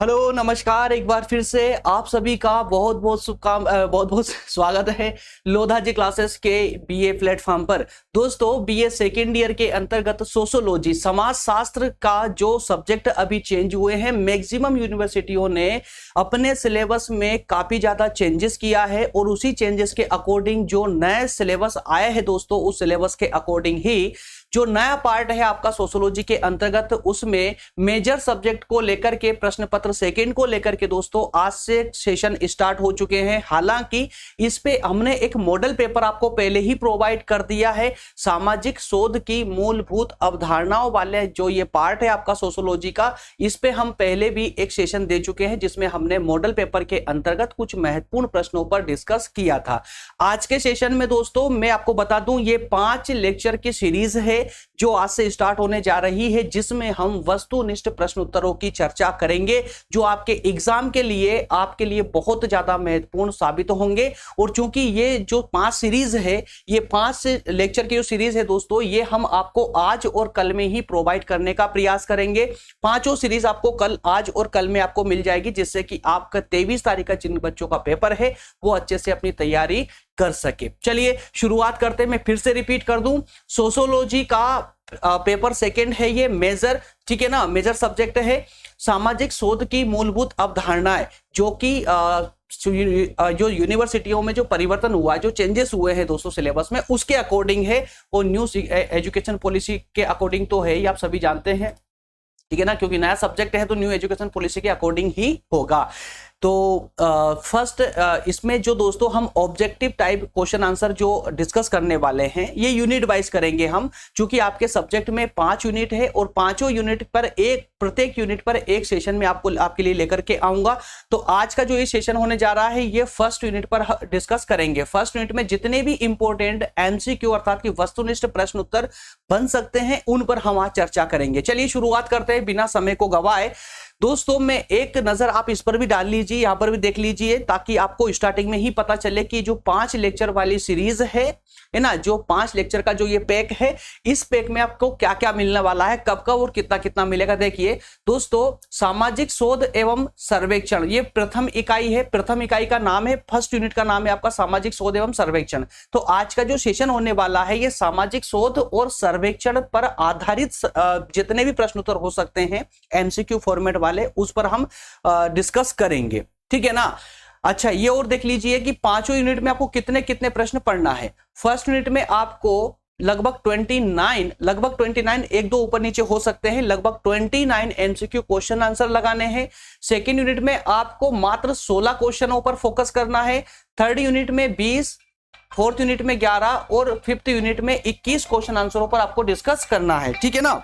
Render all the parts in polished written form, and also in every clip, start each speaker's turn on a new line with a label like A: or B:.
A: Hello नमस्कार, एक बार फिर से आप सभी का बहुत बहुत स्वागत है लोधा जी क्लासेस के बीए प्लेटफॉर्म पर। दोस्तों, बीए सेकेंड ईयर के अंतर्गत सोशोलॉजी समाज शास्त्र का जो सब्जेक्ट अभी चेंज हुए हैं, मैक्सिमम यूनिवर्सिटियों ने अपने सिलेबस में काफी ज्यादा चेंजेस किया है और उसी चेंजेस के अकॉर्डिंग जो नए सिलेबस आए हैं दोस्तों, उस सिलेबस के अकॉर्डिंग ही जो नया पार्ट है आपका सोशोलॉजी के अंतर्गत, उसमें मेजर सब्जेक्ट को लेकर के प्रश्न पत्र सेकंड को लेकर के दोस्तों आज से सेशन स्टार्ट हो चुके हैं। हालांकि इस पे हमने एक मॉडल पेपर आपको पहले ही प्रोवाइड कर दिया है। सामाजिक शोध की मूलभूत अवधारणाओं वाले जो ये पार्ट है आपका सोशोलॉजी का, इस पे हम पहले भी एक सेशन दे चुके हैं जिसमें हमने मॉडल पेपर के अंतर्गत कुछ महत्वपूर्ण प्रश्नों पर डिस्कस किया था। आज के सेशन में दोस्तों मैं आपको बता दूं, ये 5 लेक्चर की सीरीज है जो आज से स्टार्ट होने जा रही है, जिसमें हम वस्तुनिष्ठ प्रश्न उत्तरों की चर्चा करेंगे जो आपके एग्जाम के लिए बहुत ज्यादा महत्वपूर्ण साबित होंगे। और चूंकि ये जो 5 सीरीज है, ये 5 लेक्चर की जो सीरीज है दोस्तों, ये हम आपको आज और कल में ही प्रोवाइड करने का प्रयास करेंगे। पांचों सीरीज आपको आज और कल में आपको मिल जाएगी, जिससे कि आपका 23 तारीख का जिन बच्चों का पेपर है वो अच्छे से अपनी तैयारी कर सके। चलिए शुरुआत करते हैं। मैं फिर से रिपीट कर दूं, सोशोलॉजी का पेपर सेकंड है ये, मेजर, ठीक है ना, मेजर सब्जेक्ट है। सामाजिक शोध की मूलभूत अवधारणाएं, जो कि जो यूनिवर्सिटियों में जो परिवर्तन हुआ है, जो चेंजेस हुए हैं दोस्तों सिलेबस में, उसके अकॉर्डिंग है। और न्यू एजुकेशन पॉलिसी के अकॉर्डिंग तो है, ये आप सभी जानते हैं, ठीक है ना, क्योंकि नया सब्जेक्ट है तो न्यू एजुकेशन पॉलिसी के अकॉर्डिंग ही होगा। तो फर्स्ट इसमें जो दोस्तों हम ऑब्जेक्टिव टाइप क्वेश्चन आंसर जो डिस्कस करने वाले हैं, ये यूनिट वाइज करेंगे हम, क्योंकि आपके सब्जेक्ट में 5 यूनिट है और पांचों यूनिट पर प्रत्येक यूनिट पर एक सेशन में आपके लिए लेकर के आऊंगा। तो आज का जो ये सेशन होने जा रहा है, ये फर्स्ट यूनिट पर डिस्कस करेंगे। फर्स्ट यूनिट में जितने भी इंपॉर्टेंट एमसीक्यू अर्थात कि वस्तुनिष्ठ प्रश्न उत्तर बन सकते हैं, उन पर हम आज चर्चा करेंगे। चलिए शुरुआत करते हैं बिना समय को गवाए। दोस्तों में एक नजर आप इस पर भी डाल लीजिए, यहां पर भी देख लीजिए, ताकि आपको स्टार्टिंग में ही पता चले कि जो 5 लेक्चर वाली सीरीज है ना, जो 5 लेक्चर का जो ये पैक है, इस पैक में आपको क्या क्या मिलने वाला है, कब कब और कितना कितना मिलेगा। देखिए दोस्तों, सामाजिक शोध एवं सर्वेक्षण, ये प्रथम इकाई है। प्रथम इकाई का नाम है, फर्स्ट यूनिट का नाम है आपका सामाजिक शोध एवं सर्वेक्षण। तो आज का जो सेशन होने वाला है, ये सामाजिक शोध और सर्वेक्षण पर आधारित जितने भी प्रश्न उत्तर हो सकते हैं एमसीक्यू फॉर्मेट वाले, उस पर हम डिस्कस करेंगे, ठीक है ना। अच्छा, ये और देख लीजिए कि पांचों यूनिट में आपको कितने कितने प्रश्न पढ़ना है। फर्स्ट यूनिट में आपको लगभग 29 एक दो ऊपर नीचे हो सकते हैं, लगभग 29 एमसीक्यू क्वेश्चन आंसर लगाने हैं। सेकेंड यूनिट में आपको मात्र 16 क्वेश्चनों पर फोकस करना है। थर्ड यूनिट में 20, फोर्थ यूनिट में 11 और फिफ्थ यूनिट में 21 क्वेश्चन आंसरों पर आपको डिस्कस करना है, ठीक है ना।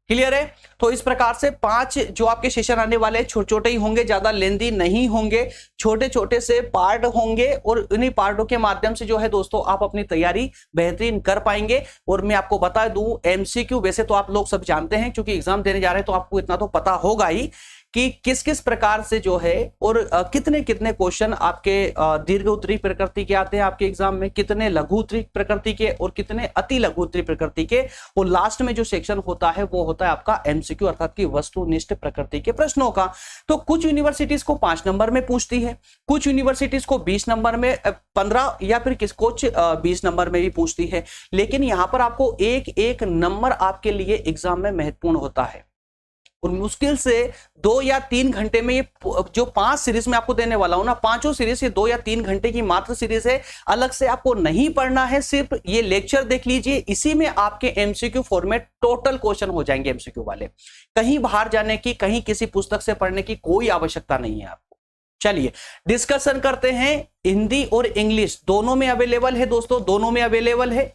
A: क्लियर है। तो इस प्रकार से 5 जो आपके सेशन आने वाले छोटे छोटे ही होंगे, ज्यादा लेंदी नहीं होंगे, छोटे छोटे से पार्ट होंगे और इन्हीं पार्टों के माध्यम से जो है दोस्तों आप अपनी तैयारी बेहतरीन कर पाएंगे। और मैं आपको बता दूं, एमसीक्यू वैसे तो आप लोग सब जानते हैं, क्योंकि एग्जाम देने जा रहे हैं तो आपको इतना तो पता होगा ही कि किस किस प्रकार से जो है और कितने कितने क्वेश्चन आपके दीर्घ उत्तरी प्रकृति के आते हैं आपके एग्जाम में, कितने लघु उत्तरी प्रकृति के और कितने अति लघु उत्तरी प्रकृति के। और लास्ट में जो सेक्शन होता है वो होता है आपका एमसीक्यू अर्थात कि वस्तुनिष्ठ प्रकृति के प्रश्नों का। तो कुछ यूनिवर्सिटीज को 5 नंबर में पूछती है, कुछ यूनिवर्सिटीज को 20 नंबर में, 15 या फिर कुछ 20 नंबर में भी पूछती है। लेकिन यहां पर आपको एक एक नंबर आपके लिए एग्जाम में महत्वपूर्ण होता है और मुश्किल से 2 या 3 घंटे में ये जो 5 सीरीज में आपको देने वाला हूं ना, पांचों सीरीज ये 2 या 3 घंटे की मात्र सीरीज है। अलग से आपको नहीं पढ़ना है, सिर्फ ये लेक्चर देख लीजिए, इसी में आपके एमसीक्यू फॉर्मेट टोटल क्वेश्चन हो जाएंगे एमसीक्यू वाले। कहीं बाहर जाने की, कहीं किसी पुस्तक से पढ़ने की कोई आवश्यकता नहीं है आपको। चलिए डिस्कशन करते हैं। हिंदी और इंग्लिश दोनों में अवेलेबल है दोस्तों, दोनों में अवेलेबल है।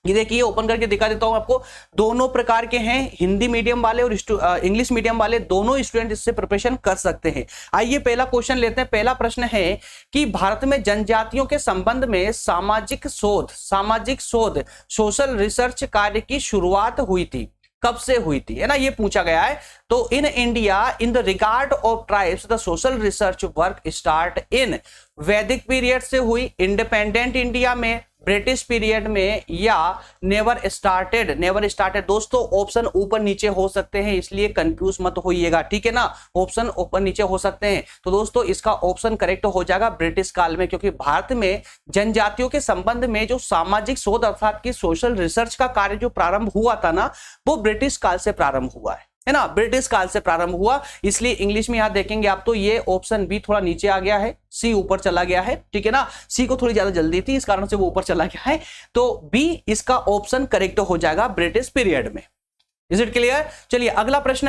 A: ये देखिए ओपन करके दिखा देता हूं आपको, दोनों प्रकार के हैं, हिंदी मीडियम वाले और इंग्लिश मीडियम वाले, दोनों स्टूडेंट इससे प्रिपरेशन कर सकते हैं। आइए पहला क्वेश्चन लेते हैं। पहला प्रश्न है कि भारत में जनजातियों के संबंध में सामाजिक शोध सोशल रिसर्च कार्य की शुरुआत हुई थी, कब से हुई थी, है ना, ये पूछा गया है। तो in India in the regard of tribes the social research work start in वैदिक पीरियड से हुई, इंडिपेंडेंट इंडिया में, ब्रिटिश पीरियड में या नेवर स्टार्टेड। दोस्तों ऑप्शन ऊपर नीचे हो सकते हैं, इसलिए कंफ्यूज मत होइएगा, ठीक है ना, ऑप्शन ऊपर नीचे हो सकते हैं। तो दोस्तों इसका ऑप्शन करेक्ट हो जाएगा ब्रिटिश काल में, क्योंकि भारत में जनजातियों के संबंध में जो सामाजिक शोध अर्थात की सोशल रिसर्च का कार्य जो प्रारंभ हुआ था ना, वो ब्रिटिश काल से प्रारंभ हुआ है ना, ब्रिटिश काल से प्रारंभ हुआ। इसलिए इंग्लिश में यहां देखेंगे आप तो ये ऑप्शन बी थोड़ा नीचे आ गया है, सी ऊपर चला गया है, ठीक है ना, सी को थोड़ी ज्यादा जल्दी थी इस कारण से वो ऊपर चला गया है। तो बी इसका ऑप्शन करेक्ट हो जाएगा ब्रिटिश पीरियड में। Is it clear? चलिए अगला प्रश्न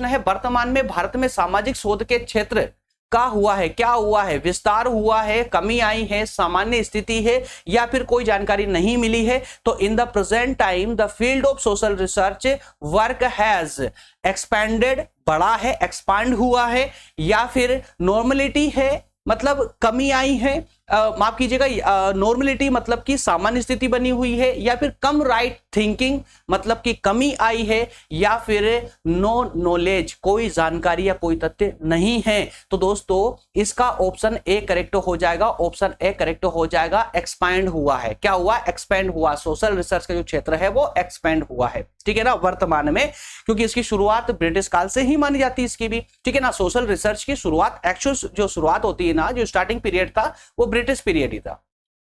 A: है वर्तमान में भारत में सामाजिक शोध के क्षेत्र का हुआ है, क्या हुआ है, विस्तार हुआ है, कमी आई है, सामान्य स्थिति है, या फिर कोई जानकारी नहीं मिली है। तो in the present time the field of social research work has expanded, बड़ा है, एक्सपांड हुआ है, या फिर नॉर्मलिटी है मतलब कमी आई है, माफ कीजिएगा, नॉर्मलिटी मतलब कि सामान्य स्थिति बनी हुई है, या फिर कम राइट थिंकिंग मतलब कि कमी आई है, या फिर नो नॉलेज कोई जानकारी या कोई तथ्य नहीं है। तो दोस्तों इसका ऑप्शन ए करेक्ट हो जाएगा, ऑप्शन ए करेक्ट हो जाएगा, एक्सपैंड हुआ है। क्या हुआ? एक्सपैंड हुआ। सोशल रिसर्च का जो क्षेत्र है वो एक्सपैंड हुआ है, ठीक है ना, वर्तमान में, क्योंकि इसकी शुरुआत ब्रिटिश काल से ही मानी जाती है इसकी भी, ठीक है ना। सोशल रिसर्च की शुरुआत, एक्चुअल जो शुरुआत होती है ना, जो स्टार्टिंग पीरियड था वो ब्रिटिश पीरियड ही था।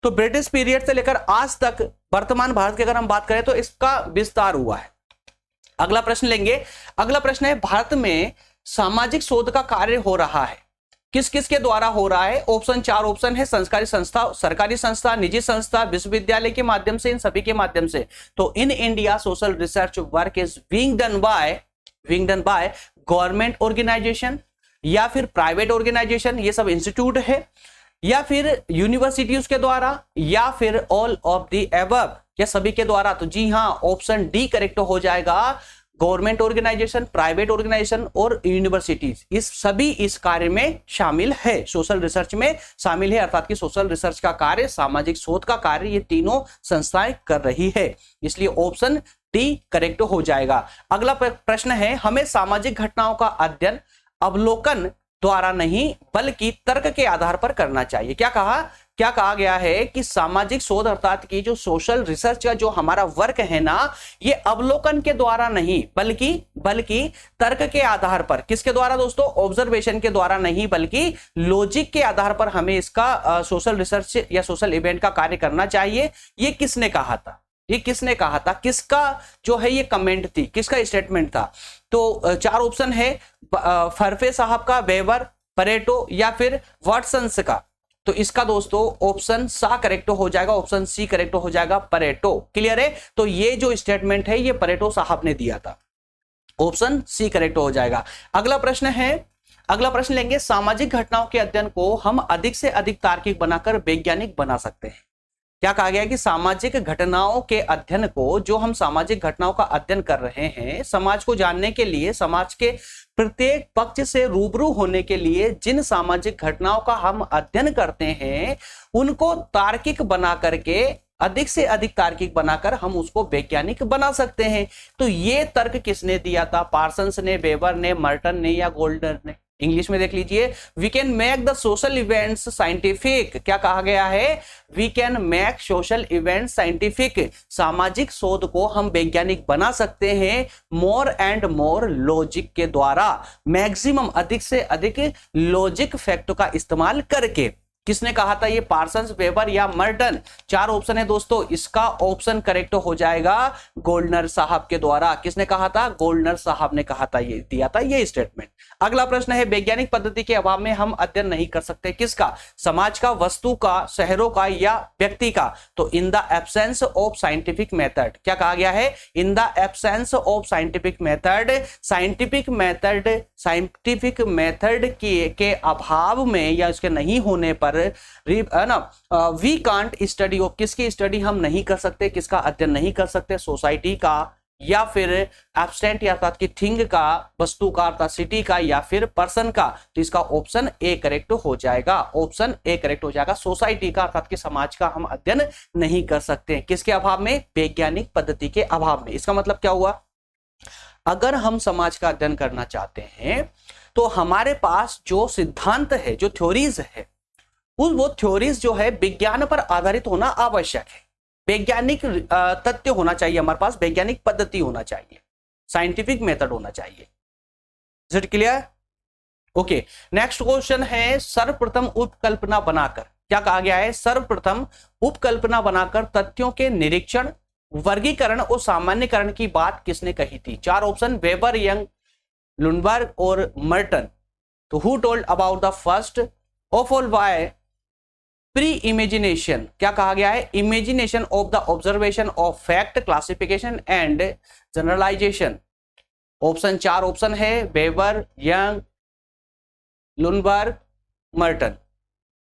A: तो ब्रिटिश पीरियड से लेकर आज तक वर्तमान भारत की अगर हम बात करें तो इसका विस्तार हुआ है। अगला प्रश्न लेंगे। अगला प्रश्न है भारत में सामाजिक शोध का कार्य हो रहा है, किस किस के द्वारा हो रहा है? ऑप्शन 4 ऑप्शन है, संस्कारी संस्था, सरकारी संस्था, निजी संस्था, विश्वविद्यालय के माध्यम से, इन सभी के माध्यम से। तो in India social research work is being done by government organisation, या फिर प्राइवेट ऑर्गेनाइजेशन, ये सब इंस्टीट्यूट है, या फिर यूनिवर्सिटीज के द्वारा, या फिर ऑल ऑफ द एबव, या सभी के द्वारा। तो जी हां, ऑप्शन डी करेक्ट हो जाएगा, गवर्नमेंट ऑर्गेनाइजेशन, प्राइवेट ऑर्गेनाइजेशन और यूनिवर्सिटीज, इस सभी इस कार्य में शामिल है, सोशल रिसर्च में शामिल है, अर्थात कि सोशल रिसर्च का कार्य, सामाजिक शोध का कार्य ये तीनों संस्थाएं कर रही है, इसलिए ऑप्शन डी करेक्ट हो जाएगा। अगला प्रश्न है, हमें सामाजिक घटनाओं का अध्ययन अवलोकन द्वारा नहीं बल्कि तर्क के आधार पर करना चाहिए। क्या कहा गया है कि सामाजिक शोध अर्थात की जो सोशल रिसर्च का जो हमारा वर्क है ना, ये अवलोकन के द्वारा नहीं बल्कि तर्क के आधार पर। किसके द्वारा दोस्तों? ऑब्जर्वेशन के द्वारा नहीं बल्कि लॉजिक के आधार पर हमें इसका सोशल रिसर्च या सोशल इवेंट का कार्य करना चाहिए। ये किसने कहा था? किसका जो है ये कमेंट थी, किसका स्टेटमेंट था? तो 4 ऑप्शन है, फरफे साहब का, वेबर, परेटो, या फिर वाटसन्स का। तो इसका दोस्तों ऑप्शन सा करेक्ट हो जाएगा, ऑप्शन सी करेक्ट हो जाएगा, परेटो। क्लियर है? तो ये जो स्टेटमेंट है ये परेटो साहब ने दिया था, ऑप्शन सी करेक्ट हो जाएगा। अगला प्रश्न लेंगे, सामाजिक घटनाओं के अध्ययन को हम अधिक से अधिक तार्किक बनाकर वैज्ञानिक बना सकते हैं। क्या कहा गया है कि सामाजिक घटनाओं के अध्ययन को, जो हम सामाजिक घटनाओं का अध्ययन कर रहे हैं, समाज को जानने के लिए, समाज के प्रत्येक पक्ष से रूबरू होने के लिए जिन सामाजिक घटनाओं का हम अध्ययन करते हैं, उनको तार्किक बना करके, अधिक से अधिक तार्किक बनाकर हम उसको वैज्ञानिक बना सकते हैं। तो ये तर्क किसने दिया था? पार्सन्स ने, वेबर ने, मर्टन ने, या गोल्डर ने? इंग्लिश में देख लीजिए, we can make the social events scientific. क्या कहा गया है? We can make social event scientific. सामाजिक शोध को हम वैज्ञानिक बना सकते हैं मोर एंड मोर लॉजिक के द्वारा, मैक्सिमम अधिक से अधिक लॉजिक फैक्ट का इस्तेमाल करके। किसने कहा था ये? पार्सन्स, वेबर या मर्टन? 4 ऑप्शन है दोस्तों, इसका ऑप्शन करेक्ट हो जाएगा गोल्डनर साहब के द्वारा। किसने कहा था? गोल्डनर साहब ने कहा था, ये दिया था ये स्टेटमेंट। अगला प्रश्न है, वैज्ञानिक पद्धति के अभाव में हम अध्ययन नहीं कर सकते। किसका? समाज का, वस्तु का, शहरों का, या व्यक्ति का? तो in the absence of scientific method. क्या कहा गया है? In the absence of scientific method, scientific method के अभाव में या उसके नहीं होने पर वी कांट स्टडी ऑफ, किसकी स्टडी हम नहीं कर सकते, किसका अध्ययन नहीं कर सकते? सोसाइटी का, या फिर एब्स्टेंट अर्थात की थिंग का, वस्तु का अर्थात सिटी का, या फिर पर्सन का? तो इसका ऑप्शन ए करेक्ट हो जाएगा, ऑप्शन ए करेक्ट हो जाएगा। सोसाइटी का अर्थात कि समाज का हम अध्ययन नहीं कर सकते, किसके अभाव में? वैज्ञानिक पद्धति के अभाव में। इसका मतलब क्या हुआ? अगर हम समाज का अध्ययन करना चाहते हैं तो हमारे पास जो सिद्धांत है, जो थ्योरीज है, वो थ्योरीज जो है विज्ञान पर आधारित होना आवश्यक है। वैज्ञानिक तथ्य होना चाहिए हमारे पास, वैज्ञानिक पद्धति होना चाहिए, साइंटिफिक मेथड होना चाहिए। Is it clear? Okay, next question है सर्वप्रथम उपकल्पना बनाकर, क्या कहा गया है? सर्वप्रथम उपकल्पना बनाकर तथ्यों के निरीक्षण, वर्गीकरण और सामान्यकरण की बात किसने कही थी? चार ऑप्शन, वेबर, यंग, लुनबर्ग और मर्टन। तो who told about the first of all by pre imagination, क्या कहा गया है? Imagination of the observation of fact, classification and generalisation. Option, चार ऑप्शन है, वेबर, यंग, लुनबर्ग, मर्टन।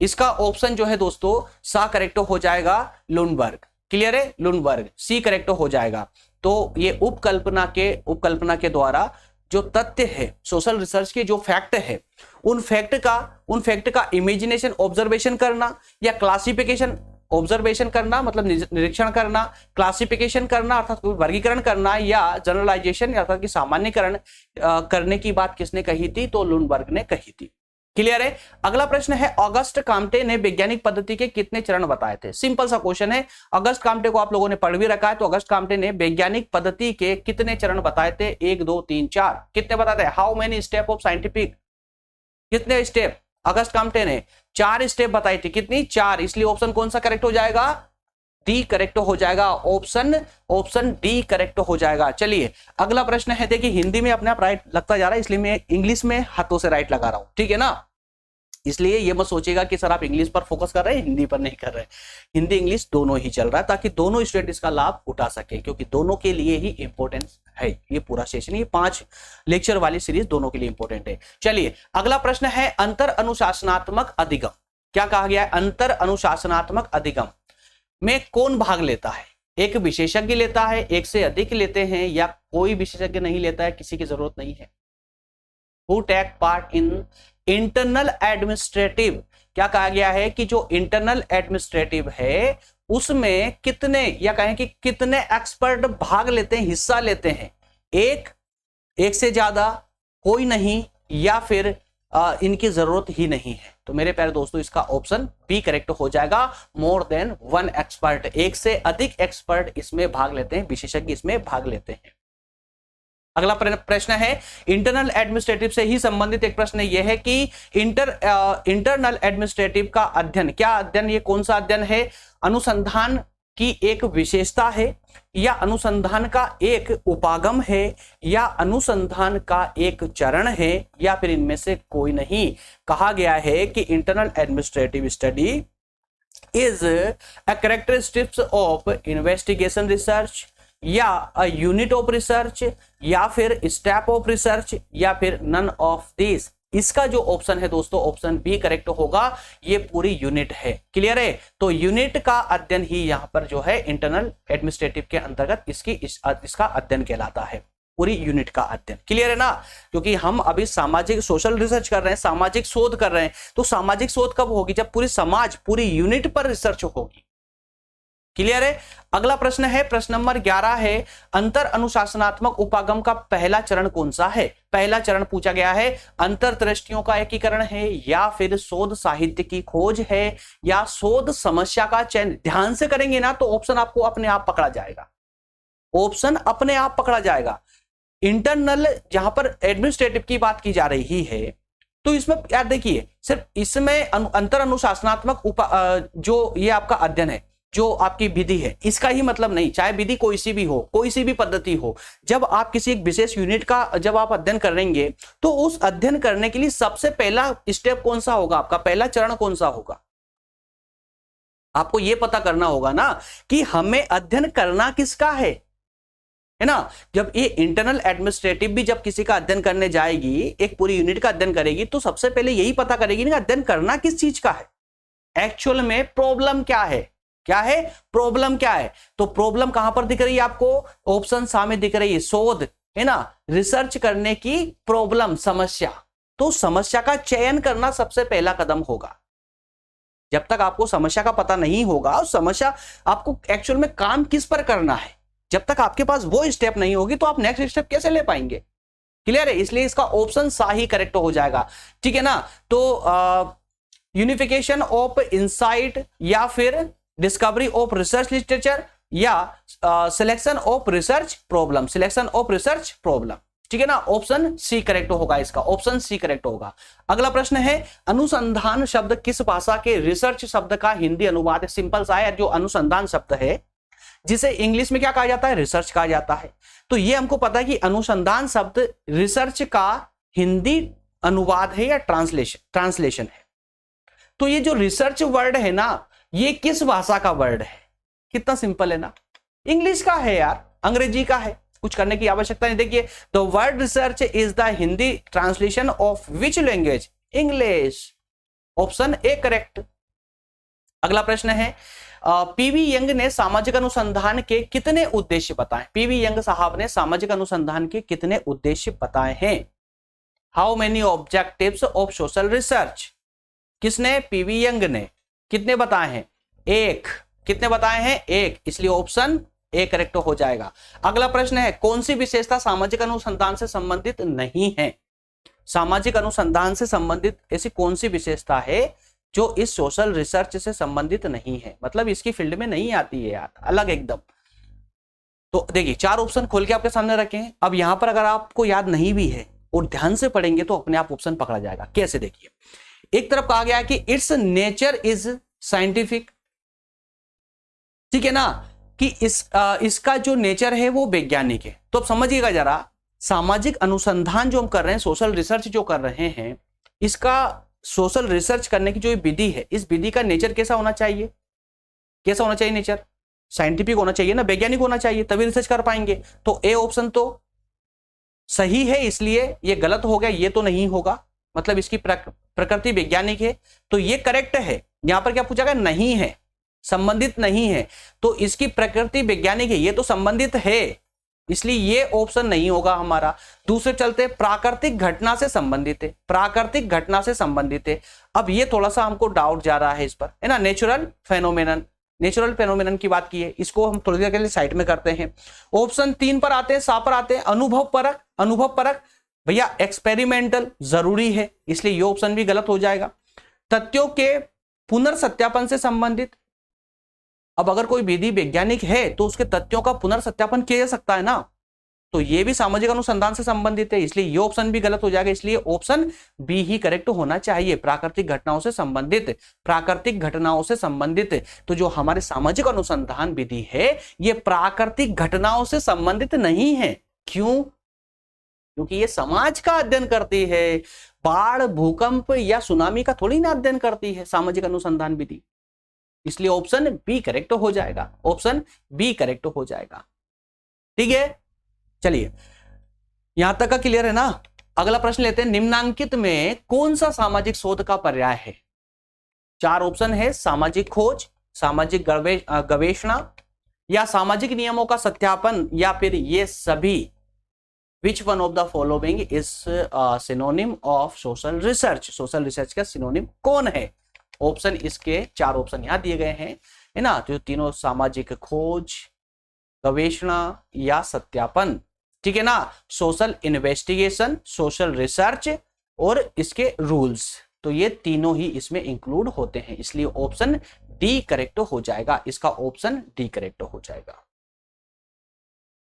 A: इसका ऑप्शन जो है दोस्तों सा करेक्ट हो जाएगा लुनबर्ग। क्लियर है? लुनबर्ग सी करेक्ट हो जाएगा। तो ये उपकल्पना के द्वारा जो तथ्य है, सोशल रिसर्च के जो फैक्ट है, उन फैक्ट का इमेजिनेशन, ऑब्जर्वेशन करना या क्लासिफिकेशन, ऑब्जर्वेशन करना मतलब निरीक्षण करना, क्लासिफिकेशन करना अर्थात वर्गीकरण करना, या जनरलाइजेशन अर्थात कि सामान्यकरण करने की बात किसने कही थी? तो लुनबर्ग ने कही थी। क्लियर है? अगला प्रश्न है, ऑगस्ट काम्टे ने वैज्ञानिक पद्धति के कितने चरण बताए थे? सिंपल सा क्वेश्चन है। ऑगस्ट काम्टे को आप लोगों ने पढ़ भी रखा है। तो ऑगस्ट काम्टे ने वैज्ञानिक पद्धति के कितने चरण बताए थे? 1 2 3 4। कितने बताए थे? How many step of scientific, कितने स्टेप? ऑगस्ट काम्टे ने 4 स्टेप बताई थी। कितनी? 4। इसलिए ऑप्शन कौन सा करेक्ट हो जाएगा? डी करेक्ट हो जाएगा। ऑप्शन डी करेक्ट हो जाएगा। चलिए अगला प्रश्न है, देखिए हिंदी में अपने आप राइट लगता जा रहा है, इसलिए मैं इंग्लिश में हाथों से राइट लगा रहा हूं, ठीक है ना? इसलिए ये मत सोचिएगा कि सर आप इंग्लिश पर फोकस कर रहे हैं, हिंदी पर नहीं कर रहे हैं। हिंदी इंग्लिश दोनों ही चल रहा है ताकि दोनों स्टूडेंट इसका लाभ उठा सके, क्योंकि दोनों के लिए ही इंपॉर्टेंस है ये पूरा सेशन। ये 5 लेक्चर वाली सीरीज दोनों के लिए इंपॉर्टेंट है। चलिए अगला प्रश्न है, अंतर अनुशासनात्मक अधिगम, क्या कहा गया है? अंतर अनुशासनात्मक अधिगम में कौन भाग लेता है? एक विशेषज्ञ लेता है, एक से अधिक लेते हैं, या कोई विशेषज्ञ नहीं लेता है, किसी की जरूरत नहीं है? Who take part in internal administrative, क्या कहा गया है कि जो इंटरनल एडमिनिस्ट्रेटिव है उसमें कितने, या कहें कि कितने एक्सपर्ट भाग लेते हैं, हिस्सा लेते हैं? एक से ज्यादा, कोई नहीं, या फिर इनकी जरूरत ही नहीं है? तो मेरे प्यारे दोस्तों इसका ऑप्शन बी करेक्ट हो जाएगा, मोर देन 1 एक्सपर्ट, एक से अधिक एक्सपर्ट इसमें भाग लेते हैं, विशेषज्ञ इसमें भाग लेते हैं। अगला प्रश्न है, इंटरनल एडमिनिस्ट्रेटिव से ही संबंधित एक प्रश्न यह है कि इंटरनल एडमिनिस्ट्रेटिव का अध्ययन, क्या अध्ययन, ये कौन सा अध्ययन है? अनुसंधान की एक विशेषता है, या अनुसंधान का एक उपागम है, या अनुसंधान का एक चरण है, या फिर इनमें से कोई नहीं? कहा गया है कि internal administrative study is a characteristics of investigation research, या अ यूनिट ऑफ रिसर्च, या फिर स्टेप ऑफ रिसर्च, या फिर नन ऑफ दिस। इसका जो ऑप्शन है दोस्तों ऑप्शन बी करेक्ट होगा, ये पूरी यूनिट है। क्लियर है? तो यूनिट का अध्ययन ही यहां पर जो है इंटरनल एडमिनिस्ट्रेटिव के अंतर्गत इसका अध्ययन कहलाता है, पूरी यूनिट का अध्ययन। क्लियर है ना? क्योंकि हम अभी सामाजिक सोशल रिसर्च कर रहे हैं, सामाजिक शोध कर रहे हैं, तो सामाजिक शोध कब होगी? जब पूरी समाज, पूरी यूनिट पर रिसर्च होगी। क्लियर है? अगला प्रश्न है, प्रश्न नंबर 11 है, अंतर अनुशासनात्मक उपागम का पहला चरण कौन सा है? पहला चरण पूछा गया है, अंतर्दृष्टियों का एकीकरण है, या फिर शोध साहित्य की खोज है, या शोध समस्या का चयन? ध्यान से करेंगे ना तो ऑप्शन आपको अपने आप पकड़ा जाएगा, ऑप्शन अपने आप पकड़ा जाएगा। इंटरनल जहां पर एडमिनिस्ट्रेटिव की बात की जा रही है, तो इसमें यार देखिए सिर्फ इसमें अंतर अनुशासनात्मक जो ये आपका अध्ययन है, जो आपकी विधि है, इसका ही मतलब नहीं, चाहे विधि कोई सी भी हो, कोई सी भी पद्धति हो, जब आप किसी एक विशेष यूनिट का जब आप अध्ययन करेंगे तो उस अध्ययन करने के लिए सबसे पहला स्टेप कौन सा होगा? आपका पहला चरण कौन सा होगा? आपको यह पता करना होगा ना कि हमें अध्ययन करना किसका है ना? जब ये इंटरनल एडमिनिस्ट्रेटिव भी जब किसी का अध्ययन करने जाएगी, एक पूरी यूनिट का अध्ययन करेगी, तो सबसे पहले यही पता करेगी ना अध्ययन करना किस चीज का है, एक्चुअल में प्रॉब्लम क्या है। क्या है? प्रॉब्लम क्या है? तो प्रॉब्लम कहां पर दिख रही है आपको? ऑप्शन सामने दिख रही है, शोध है ना, रिसर्च करने की प्रॉब्लम, समस्या। तो समस्या का चयन करना सबसे पहला कदम होगा। जब तक आपको समस्या का पता नहीं होगा और समस्या आपको एक्चुअल में काम किस पर करना है, जब तक आपके पास वो स्टेप नहीं होगी तो आप नेक्स्ट स्टेप कैसे ले पाएंगे? क्लियर है? इसलिए इसका ऑप्शन सा ही करेक्ट हो जाएगा। ठीक है ना? तो यूनिफिकेशन ऑफ इंसाइट, या फिर डिस्कवरी ऑफ रिसर्च लिटरेचर, या selection of research problem, selection of research problem. ठीक है ना, ऑप्शन सी करेक्ट होगा इसका, ऑप्शन सी करेक्ट होगा। अगला प्रश्न है अनुसंधान शब्द किस भाषा के रिसर्च शब्द का हिंदी अनुवाद है? सिंपल सा है, जो अनुसंधान शब्द है जिसे इंग्लिश में क्या कहा जाता है? रिसर्च कहा जाता है। तो ये हमको पता है कि अनुसंधान शब्द रिसर्च का हिंदी अनुवाद है या ट्रांसलेशन है। तो ये जो रिसर्च वर्ड है ना, ये किस भाषा का वर्ड है? कितना सिंपल है ना, इंग्लिश का है यार, अंग्रेजी का है, कुछ करने की आवश्यकता नहीं। देखिए, the word research is the Hindi translation of which language? English, option A correct. अगला प्रश्न है पीवी यंग ने सामाजिक अनुसंधान के कितने उद्देश्य बताए? पीवी यंग साहब ने सामाजिक अनुसंधान के कितने उद्देश्य बताए हैं? How many objectives of social research? किसने? पीवी यंग ने। कितने बताए हैं? एक। कितने बताए हैं? एक, इसलिए ऑप्शन ए करेक्ट हो जाएगा। अगला प्रश्न है कौन सी विशेषता सामाजिक अनुसंधान से संबंधित नहीं है? सामाजिक अनुसंधान से संबंधित ऐसी कौन सी विशेषता है जो इस सोशल रिसर्च से संबंधित नहीं है, मतलब इसकी फील्ड में नहीं आती है यार, अलग एकदम। तो देखिए, चार ऑप्शन खोल के आपके सामने रखे हैं। अब यहां पर अगर आपको याद नहीं भी है और ध्यान से पढ़ेंगे तो अपने आप ऑप्शन पकड़ा जाएगा। कैसे? देखिए, एक तरफ कहा गया है कि इट्स नेचर इज साइंटिफिक, ठीक है ना, कि इसका जो नेचर है वो वैज्ञानिक है। तो अब समझिएगा जरा, सामाजिक अनुसंधान जो हम कर रहे हैं, सोशल रिसर्च जो कर रहे हैं, इसका सोशल रिसर्च करने की जो विधि है, इस विधि का नेचर कैसा होना चाहिए? कैसा होना चाहिए नेचर? साइंटिफिक होना चाहिए ना, वैज्ञानिक होना चाहिए, तभी रिसर्च कर पाएंगे। तो ए ऑप्शन तो सही है, इसलिए ये गलत हो गया, ये तो नहीं होगा, मतलब इसकी प्रकृति वैज्ञानिक है, तो ये करेक्ट है। यहां पर क्या पूछा गया? नहीं है, संबंधित नहीं है, तो इसकी प्रकृति वैज्ञानिक है, ये तो संबंधित है, इसलिए ये ऑप्शन नहीं होगा हमारा। दूसरे चलते, प्राकृतिक घटना से संबंधित है, प्राकृतिक घटना से संबंधित है। अब ये थोड़ा सा हमको डाउट जा रहा है इस पर, है ना, नेचुरल फेनोमेनन, नेचुरल फेनोमेनन की बात की है, इसको हम थोड़ी देर के लिए साइड में करते हैं। ऑप्शन 3 पर आते हैं, 7 पर आते हैं, अनुभव परक, अनुभव परक भैया एक्सपेरिमेंटल जरूरी है, इसलिए ये ऑप्शन भी गलत हो जाएगा। तथ्यों के पुनर्सत्यापन से संबंधित, अब अगर कोई विधि वैज्ञानिक है तो उसके तथ्यों का पुनर्सत्यापन किया जा सकता है ना, तो ये भी सामाजिक अनुसंधान से संबंधित है, इसलिए ये ऑप्शन भी गलत हो जाएगा, इसलिए ऑप्शन बी ही करेक्ट होना चाहिए, प्राकृतिक घटनाओं से संबंधित, प्राकृतिक घटनाओं से संबंधित। तो जो हमारे सामाजिक अनुसंधान विधि है, ये प्राकृतिक घटनाओं से संबंधित नहीं है। क्यों? क्योंकि ये समाज का अध्ययन करती है, बाढ़, भूकंप या सुनामी का थोड़ी ना अध्ययन करती है सामाजिक अनुसंधान विधि, इसलिए ऑप्शन बी करेक्ट हो जाएगा, ऑप्शन बी करेक्ट हो जाएगा। ठीक है, चलिए यहां तक का क्लियर है ना। अगला प्रश्न लेते हैं, निम्नांकित में कौन सा सामाजिक शोध का पर्याय है? 4 ऑप्शन है, सामाजिक खोज, सामाजिक गवेषणा, या सामाजिक नियमों का सत्यापन, या फिर ये सभी। Which one of the following is synonym of social research? Social research का सिनोनिम कौन है? ऑप्शन इसके 4 ऑप्शन यहां दिए गए हैं, है ना, तो तीनों सामाजिक खोज, गवेषणा या सत्यापन, ठीक है ना, सोशल इन्वेस्टिगेशन, सोशल रिसर्च और इसके रूल्स, तो ये तीनों ही इसमें इंक्लूड होते हैं, इसलिए ऑप्शन डी करेक्ट हो जाएगा, इसका ऑप्शन डी करेक्ट हो जाएगा।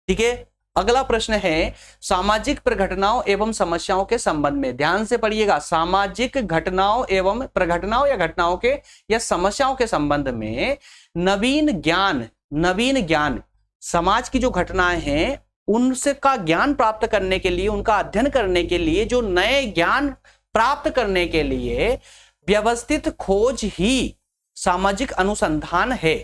A: ठीक है, अगला प्रश्न है, सामाजिक प्रघटनाओं एवं समस्याओं के संबंध में, ध्यान से पढ़िएगा, सामाजिक घटनाओं एवं प्रघटनाओं या घटनाओं के या समस्याओं के संबंध में नवीन ज्ञान समाज की जो घटनाएं हैं उनसे का ज्ञान प्राप्त करने के लिए, उनका अध्ययन करने के लिए, जो नए ज्ञान प्राप्त करने के लिए व्यवस्थित खोज ही सामाजिक अनुसंधान है।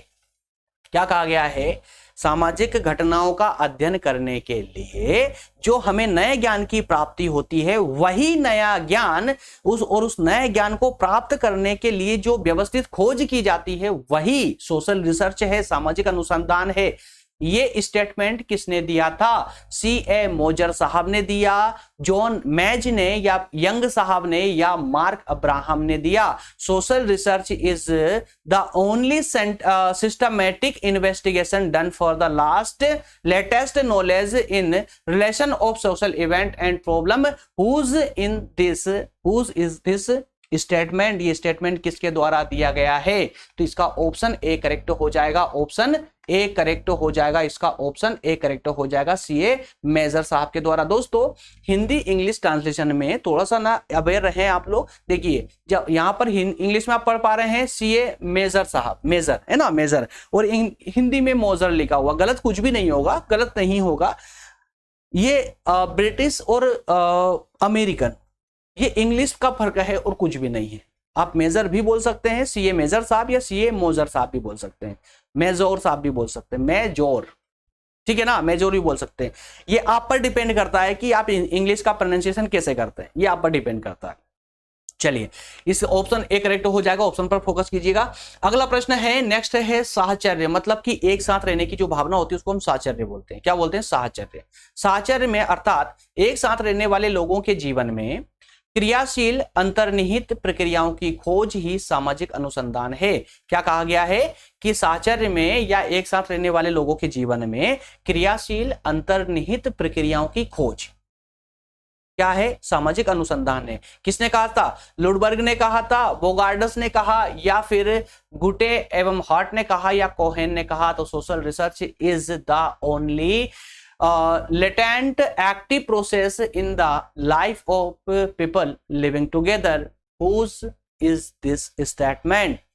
A: क्या कहा गया है? सामाजिक घटनाओं का अध्ययन करने के लिए जो हमें नए ज्ञान की प्राप्ति होती है, वही नया ज्ञान उस नए ज्ञान को प्राप्त करने के लिए जो व्यवस्थित खोज की जाती है, वही सोशल रिसर्च है, सामाजिक अनुसंधान है। ये स्टेटमेंट किसने दिया था? C.A. मोजर साहब ने दिया, जॉन मैज ने, या यंग साहब ने, या मार्क अब्राहम ने दिया। Social research is the only systematic investigation done for the latest knowledge in relation of social event and problem. Whose is this statement, ये स्टेटमेंट किसके द्वारा दिया गया है? तो इसका ऑप्शन ए करेक्ट हो जाएगा, ऑप्शन ए करेक्ट हो जाएगा, इसका ऑप्शन ए करेक्ट हो जाएगा, सीए मेजर साहब के द्वारा। दोस्तों हिंदी इंग्लिश ट्रांसलेशन में थोड़ा सा ना अवेयर रहे आप लोग। देखिए जब यहाँ पर इंग्लिश में आप पढ़ पा रहे हैं सीए मेजर साहब, मेजर है ना, मेजर, और हिंदी में मोजर लिखा हुआ, गलत कुछ भी नहीं होगा, गलत नहीं होगा। ये ब्रिटिश और अमेरिकन, ये इंग्लिश का फर्क है और कुछ भी नहीं है। आप मेजर भी बोल सकते हैं, सीए मेजर साहब, या सीए मोजर साहब भी बोल सकते हैं, मेजोर साहब भी बोल सकते हैं, मेजोर, ठीक है ना, मेजोर भी बोल सकते हैं। ये आप पर डिपेंड करता है कि आप इंग्लिश का प्रोनाउंसिएशन कैसे करते हैं, ये आप पर डिपेंड करता है। चलिए इस ऑप्शन ए करेक्ट हो जाएगा, ऑप्शन पर फोकस कीजिएगा। अगला प्रश्न है, नेक्स्ट है साहचर्य, मतलब कि एक साथ रहने की जो भावना होती है उसको हम साहचर्य बोलते हैं। क्या बोलते हैं? साहचर्य। साहचर्य में अर्थात एक साथ रहने वाले लोगों के जीवन में क्रियाशील अंतर्निहित प्रक्रियाओं की खोज ही सामाजिक अनुसंधान है। क्या कहा गया है कि साहचर्य में या एक साथ रहने वाले लोगों के जीवन में क्रियाशील अंतर्निहित प्रक्रियाओं की खोज क्या है? सामाजिक अनुसंधान है। किसने कहा था? लुडबर्ग ने कहा था, बोगार्डस ने कहा, या फिर गुटे एवं हार्ट ने कहा, या कोहेन ने कहा? तो social research is the only latent active process in the life of people living together. Whose is this statement?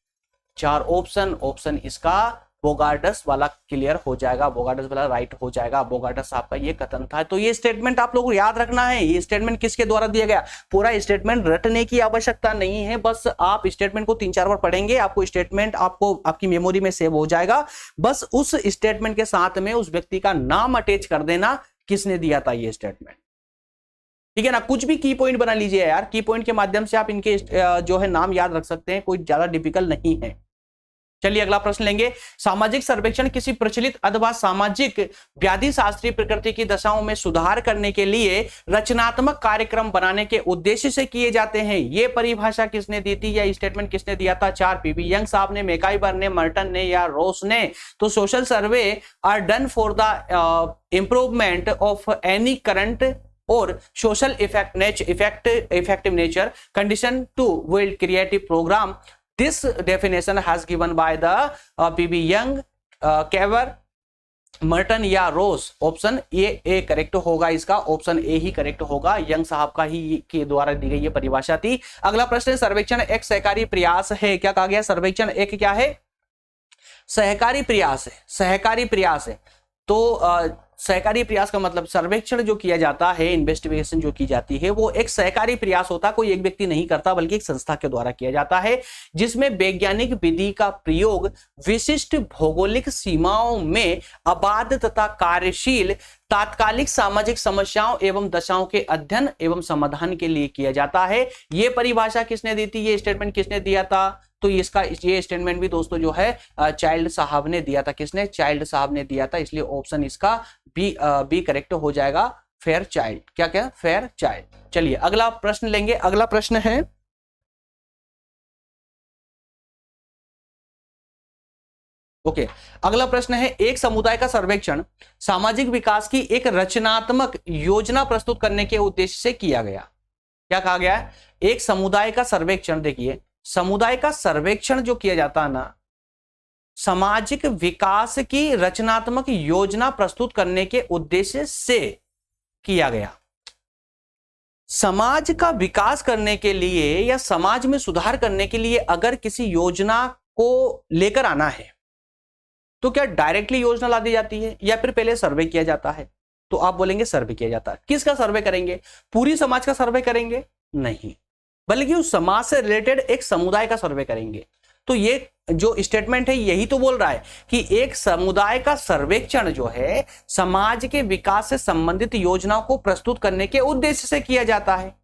A: चार ऑप्शन, ऑप्शन इसका बोगार्डस वाला क्लियर हो जाएगा, बोगार्डस वाला राइट हो जाएगा, बोगार्डस साहब का ये कथन था। तो ये स्टेटमेंट आप लोगों को याद रखना है, ये स्टेटमेंट किसके द्वारा दिया गया। पूरा स्टेटमेंट रटने की आवश्यकता नहीं है, बस आप स्टेटमेंट को 3-4 बार पढ़ेंगे, आपको स्टेटमेंट आपको आपकी मेमोरी में सेव हो जाएगा। बस उस स्टेटमेंट के साथ में उस व्यक्ति का नाम अटैच कर देना, किसने दिया था ये स्टेटमेंट, ठीक है ना। कुछ भी की पॉइंट बना लीजिए यार, की पॉइंट के माध्यम से आप इनके जो है नाम याद रख सकते हैं, कोई ज्यादा डिफिकल्ट नहीं है। चलिए अगला प्रश्न लेंगे। सामाजिक सर्वेक्षण किसी प्रचलित अथवा सामाजिक व्याधि शास्त्रीय प्रकृति की दशाओं में सुधार करने के लिए रचनात्मक कार्यक्रम बनाने के उद्देश्य से किए जाते हैं। ये परिभाषा किसने दी थी या स्टेटमेंट किसने दिया था? 4 पीवी यंग साहब ने, मैकाइबर ने, मर्टन ने या रोस ने। तो social survey are done for the improvement of any current और social effective nature condition to build creative program. This definition has given by the P.B. Young, Caver, Merton या रोस। Option A correct होगा, इसका option A he correct होगा, young साहब का ही के द्वारा दी गई ये परिभाषा थी। अगला प्रश्न, सर्वेक्षण एक सहकारी प्रयास है। क्या कहा गया? सर्वेक्षण एक क्या है? सहकारी प्रयास है, सहकारी प्रयास है। तो सहकारी प्रयास का मतलब सर्वेक्षण जो किया जाता है, इन्वेस्टिगेशन जो की जाती है, वो एक सहकारी प्रयास होता है, कोई एक व्यक्ति नहीं करता बल्कि एक संस्था के द्वारा किया जाता है, जिसमें वैज्ञानिक विधि का प्रयोग विशिष्ट भौगोलिक सीमाओं में अबाध तथा कार्यशील तात्कालिक सामाजिक समस्याओं एवं दशाओं के अध्ययन एवं समाधान के लिए किया जाता है। ये परिभाषा किसने दी थी? ये स्टेटमेंट किसने दिया था? तो इसका ये स्टेटमेंट भी दोस्तों जो है चाइल्ड साहब ने दिया था। किसने? चाइल्ड साहब ने दिया था, इसलिए ऑप्शन इसका बी करेक्ट हो जाएगा, फेयर चाइल्ड। क्या क्या? Fair child. चलिए अगला प्रश्न लेंगे। अगला प्रश्न है, ओके अगला प्रश्न है, एक समुदाय का सर्वेक्षण सामाजिक विकास की एक रचनात्मक योजना प्रस्तुत करने के उद्देश्य से किया गया। क्या कहा गया है? एक समुदाय का सर्वेक्षण, देखिए समुदाय का सर्वेक्षण जो किया जाता है ना, सामाजिक विकास की रचनात्मक योजना प्रस्तुत करने के उद्देश्य से किया गया। समाज का विकास करने के लिए या समाज में सुधार करने के लिए अगर किसी योजना को लेकर आना है तो क्या डायरेक्टली योजना ला दी जाती है या फिर पहले सर्वे किया जाता है? तो आप बोलेंगे सर्वे किया जाता है। किसका सर्वे करेंगे? पूरी समाज का सर्वे करेंगे? नहीं, बल्कि उस समाज से रिलेटेड एक समुदाय का सर्वे करेंगे। तो ये जो स्टेटमेंट है यही तो बोल रहा है कि एक समुदाय का सर्वेक्षण जो है समाज के विकास से संबंधित योजनाओं को प्रस्तुत करने के उद्देश्य से किया जाता है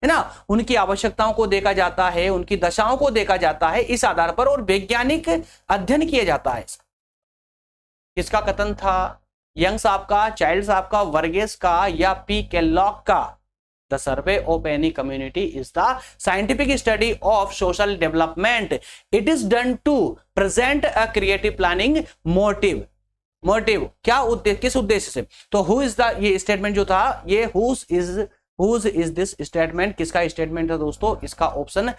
A: ना। उनकी आवश्यकताओं को देखा जाता है, उनकी दशाओं को देखा जाता है, इस आधार पर और वैज्ञानिक अध्ययन किया जाता है। किसका कथन था? यंग साहब का, चाइल्ड साहब का, वर्गेस का या पी केलॉग का? The survey of any community is the scientific study of social development. It is done to present a creative planning motive. क्या उद्देश्य, किस उद्देश्य से? तो who is the, ये स्टेटमेंट जो था ये whose is whose is this statement, किसका स्टेटमेंट है दोस्तों? इसका ऑप्शन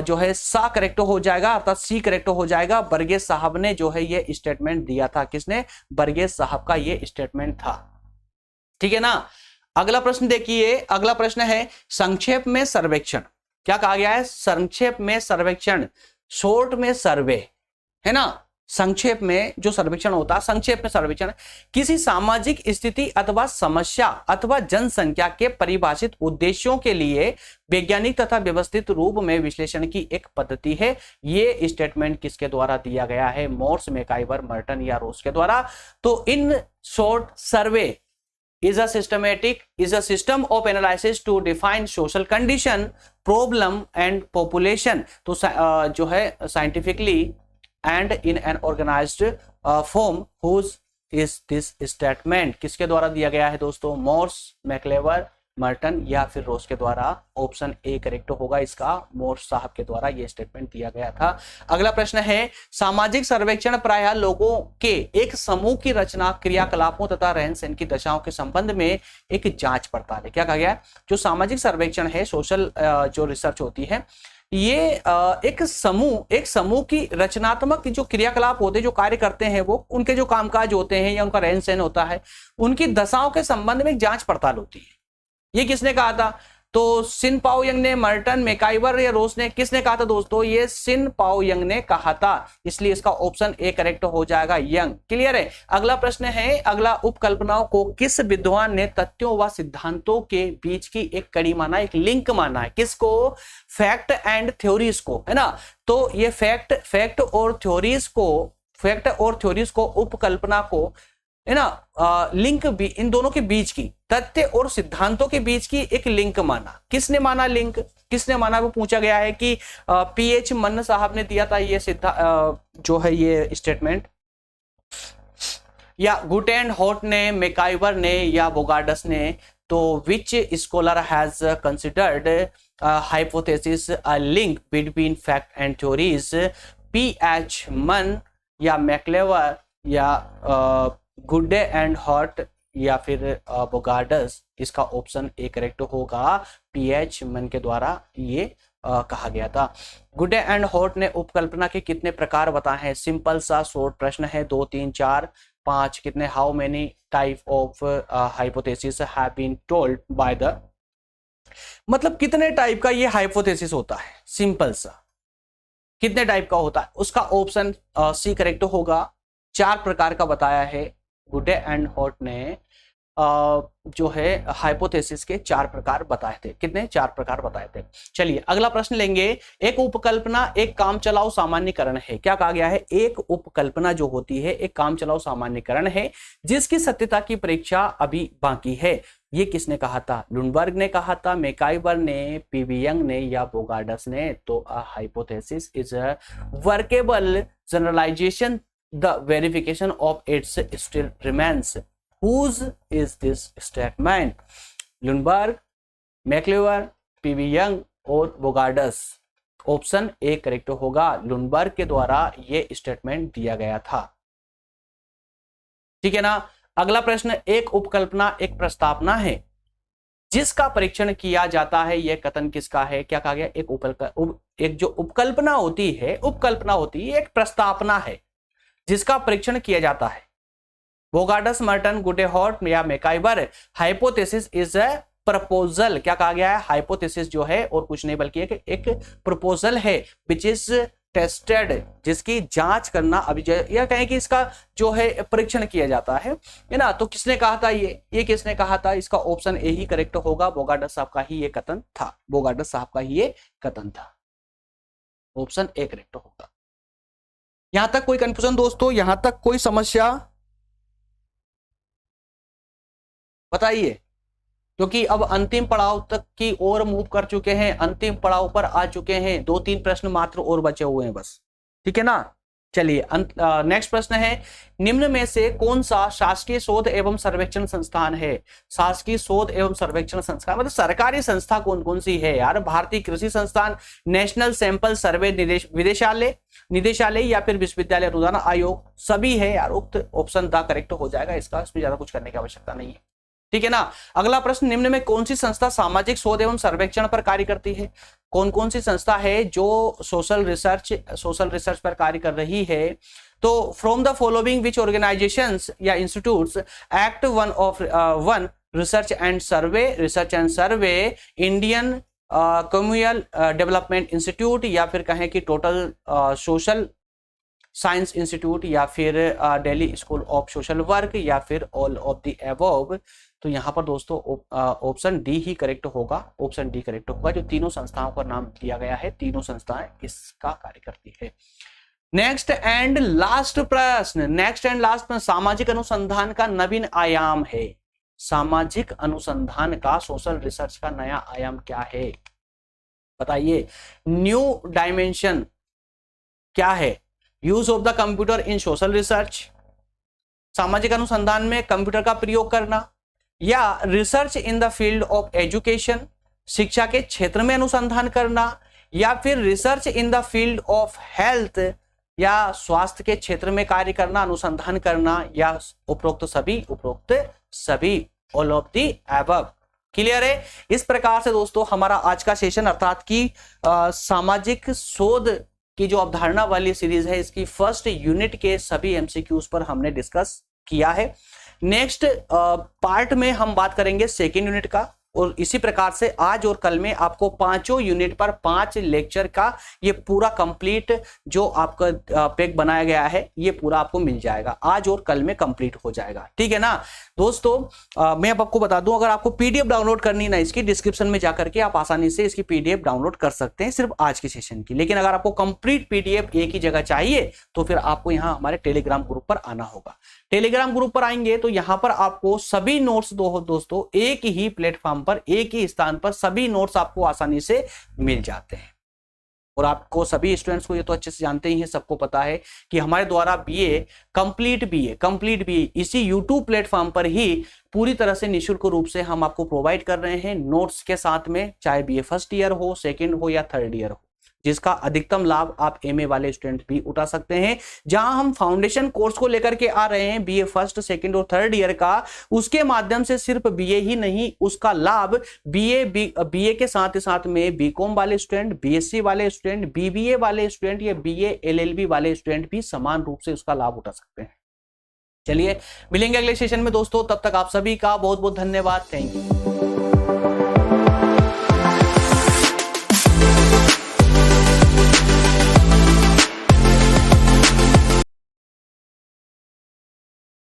A: जो है सा करेक्ट हो जाएगा, अर्थात सी करेक्ट हो जाएगा। बर्गेस साहब ने जो है ये स्टेटमेंट दिया था। किसने? बर्गेस साहब का ये स्टेटमेंट था। ठीक है ना। अगला प्रश्न देखिए, अगला प्रश्न है संक्षेप में सर्वेक्षण। क्या कहा गया है? संक्षेप में सर्वेक्षण, शॉर्ट में सर्वे, है ना। संक्षेप में जो सर्वेक्षण होता है, संक्षेप में सर्वेक्षण किसी सामाजिक स्थिति अथवा समस्या अथवा जनसंख्या के परिभाषित उद्देश्यों के लिए वैज्ञानिक तथा व्यवस्थित रूप में विश्लेषण की एक पद्धति है। ये स्टेटमेंट किसके द्वारा दिया गया है? मोर्स, मैकाइवर, मर्टन या रोस के द्वारा। तो in short survey is a system of analysis to define social condition, problem and population। तो जो है scientifically and in an organized form। whose is this statement? किसके द्वारा दिया गया है दोस्तों? मोर्स, मैक्लेवर, मर्टन या फिर रोस के द्वारा। ऑप्शन ए करेक्ट होगा इसका, मोर्स साहब के द्वारा ये स्टेटमेंट दिया गया था। अगला प्रश्न है सामाजिक सर्वेक्षण प्रायः लोगों के एक समूह की रचना, क्रियाकलापों तथा रहन सहन की दशाओं के संबंध में एक जांच पड़ताल है। क्या कहा गया? जो सामाजिक सर्वेक्षण है, सोशल जो रिसर्च होती है, ये एक समूह की रचनात्मक जो क्रियाकलाप होते हैं, जो कार्य करते हैं, वो उनके जो कामकाज होते हैं या उनका रहन सहन होता है, उनकी दशाओं के संबंध में एक जांच पड़ताल होती है। ये किसने कहा था? तो सिन पाओ यंग ने, मर्टन, मैकाइवर या रोस ने? किसने कहा था दोस्तों? ये सिन पाओ यंग ने कहा था, इसलिए इसका ऑप्शन ए करेक्ट हो जाएगा, यंग। क्लियर है। अगला प्रश्न है, अगला उपकल्पनाओं को किस विद्वान ने तथ्यों व सिद्धांतों के बीच की एक कड़ी माना, एक लिंक माना है? किसको? फैक्ट एंड थ्योरीज को, है ना। तो ये फैक्ट और थ्योरीज को उपकल्पना को, है ना, लिंक भी, इन दोनों के बीच की, तथ्य और सिद्धांतों के बीच की एक लिंक माना। किसने माना लिंक? किसने माना? वो पूछा गया है कि पीएच मन्न साहब ने दिया था ये जो है ये स्टेटमेंट, या गुटेन हॉट ने, मैकाइवर ने या बोगार्डस ने? तो विच scholar has considered hypothesis a link between fact and theories? PH मन या मैक्लेवर या गुडे एंड हॉट या फिर बोगार्डस? इसका ऑप्शन ए करेक्ट होगा, पीएच मन के द्वारा ये कहा गया था। गुडे एंड हॉट ने उपकल्पना के कितने प्रकार बताए हैं? सिंपल सा शॉर्ट प्रश्न है, 2 3 4 5 कितने? How many type of hypothesis have been told by the, मतलब कितने टाइप का ये हाइपोथेसिस होता है? सिंपल सा कितने टाइप का होता है? उसका ऑप्शन सी करेक्ट होगा, 4 प्रकार का बताया है। गुडे एंड हॉट ने जो है हाइपोथेसिस के 4 प्रकार बताए थे। कितने? 4 प्रकार बताए थे। चलिए अगला प्रश्न लेंगे। एक उपकल्पना एक काम चलाओ सामान्यकरण है। क्या कहा गया है? एक उपकल्पना जो होती है एक काम चलाओ सामान्यकरण है जिसकी सत्यता की परीक्षा अभी बाकी है। ये किसने कहा था? लुनबर्ग ने कहा था, मैकाइवर ने, पीवी यंग ने या बोगार्डस ने? तो a hypothesis is a workable generalisation, the verification of its still remains। Whose is this statement? Lundberg, MacIver, PV Young और बोगार्डस? ऑप्शन ए करेक्ट होगा, लुनबर्ग के द्वारा ये स्टेटमेंट दिया गया था। ठीक है ना। अगला प्रश्न, एक उपकल्पना एक प्रस्तावना है जिसका परीक्षण किया जाता है, यह कथन किसका है? क्या कहा गया? एक जो उपकल्पना होती है एक प्रस्तावना है जिसका परीक्षण किया जाता है। बोगार्डस, मर्टन, गुडे हॉट या MacIver? Hypothesis is a proposal. क्या कहा गया है? हाइपोथेसिस जो है और कुछ नहीं बल्कि एक प्रपोजल है विच इज टेस्टेड, जिसकी जांच करना अभी या कहें कि इसका जो है परीक्षण किया जाता है ना। तो किसने कहा था ये किसने कहा था? इसका ऑप्शन ए ही करेक्ट होगा, बोगार्डस साहब का ही ये कथन था। बोगार्डस साहब का ही ये कथन था। ऑप्शन ए करेक्ट होगा। यहां तक कोई कंफ्यूजन दोस्तों? यहां तक कोई समस्या बताइए, क्योंकि अब अंतिम पड़ाव तक की ओर मूव कर चुके हैं, अंतिम पड़ाव पर आ चुके हैं। 2-3 प्रश्न मात्र और बचे हुए हैं बस। ठीक है ना। चलिए नेक्स्ट प्रश्न है, निम्न में से कौन सा शासकीय शोध एवं सर्वेक्षण संस्थान है? शासकीय शोध एवं सर्वेक्षण संस्थान मतलब सरकारी संस्था कौन कौन सी है यार? भारतीय कृषि संस्थान, नेशनल सैंपल सर्वे निदेशालय या फिर विश्वविद्यालय अनुदान आयोग? सभी है यार। उक्त ऑप्शन द करेक्ट हो जाएगा इसका, इसमें ज्यादा कुछ करने की आवश्यकता नहीं है। ठीक है ना। अगला प्रश्न, निम्न में कौन सी संस्था सामाजिक शोध एवं सर्वेक्षण पर कार्य करती है? कौन कौन सी संस्था है जो सोशल रिसर्च पर कार्य कर रही है? तो from the following which organisations या institutes act one research and survey, Indian communal development institute, या फिर कहें कि टोटल सोशल साइंस इंस्टीट्यूट, या फिर Delhi school of social work, या फिर ऑल ऑफ द अबव। तो यहाँ पर दोस्तों ऑप्शन डी ही करेक्ट होगा, ऑप्शन डी करेक्ट होगा। जो तीनों संस्थाओं का नाम दिया गया है, तीनों संस्थाएं इसका कार्य करती है। नेक्स्ट एंड लास्ट प्रश्न, सामाजिक अनुसंधान का नवीन आयाम है। सामाजिक अनुसंधान का, सोशल रिसर्च का नया आयाम क्या है? बताइए। न्यू डायमेंशन क्या है? Use of the computer in social research, सामाजिक अनुसंधान में कंप्यूटर का प्रयोग करना, या research in the field of education, शिक्षा के क्षेत्र में अनुसंधान करना, या फिर research in the field of health, या स्वास्थ्य के क्षेत्र में कार्य करना, अनुसंधान करना, या उपरोक्त सभी, all of the above. Clear है? इस प्रकार से दोस्तों हमारा आज का सेशन अर्थात कि सामाजिक शोध की जो अवधारणा वाली सीरीज है, इसकी फर्स्ट यूनिट के सभी एमसीक्यूज पर हमने डिस्कस किया है। नेक्स्ट पार्ट में हम बात करेंगे सेकेंड यूनिट का, और इसी प्रकार से आज और कल में आपको पांचों यूनिट पर 5 लेक्चर का ये पूरा कंप्लीट जो आपका पैक बनाया गया है, ये पूरा आपको मिल जाएगा, आज और कल में कंप्लीट हो जाएगा। ठीक है ना दोस्तों। मैं अब आपको बता दूं, अगर आपको पीडीएफ डाउनलोड करनी ना, इसकी डिस्क्रिप्शन में जाकर के आप आसानी से इसकी पीडीएफ डाउनलोड कर सकते हैं, सिर्फ आज के सेशन की। लेकिन अगर आपको कंप्लीट पीडीएफ एक ही जगह चाहिए तो फिर आपको यहाँ हमारे टेलीग्राम ग्रुप पर आना होगा। टेलीग्राम ग्रुप पर आएंगे तो यहाँ पर आपको सभी नोट्स दोस्तों एक ही प्लेटफॉर्म पर, एक ही स्थान पर सभी नोट्स आपको आसानी से मिल जाते हैं। और आपको सभी स्टूडेंट्स को ये तो अच्छे से जानते ही हैं, सबको पता है कि हमारे द्वारा कंप्लीट बीए इसी YouTube प्लेटफॉर्म पर ही पूरी तरह से निःशुल्क रूप से हम आपको प्रोवाइड कर रहे हैं, नोट्स के साथ में, चाहे बीए फर्स्ट ईयर हो, सेकेंड हो या थर्ड ईयर हो, जिसका अधिकतम लाभ आप एमए वाले स्टूडेंट भी उठा सकते हैं। जहां हम फाउंडेशन कोर्स को लेकर के आ रहे हैं, बीए फर्स्ट, सेकंड और थर्ड ईयर का, उसके माध्यम से सिर्फ बीए ही नहीं, उसका लाभ बीए के साथ साथ में बीकॉम वाले स्टूडेंट, बीएससी वाले स्टूडेंट, बीबीए वाले स्टूडेंट या बीए एलएलबी वाले स्टूडेंट भी समान रूप से उसका लाभ उठा सकते हैं। चलिए मिलेंगे अगले सेशन में दोस्तों, तब तक आप सभी का बहुत बहुत धन्यवाद। Thank you.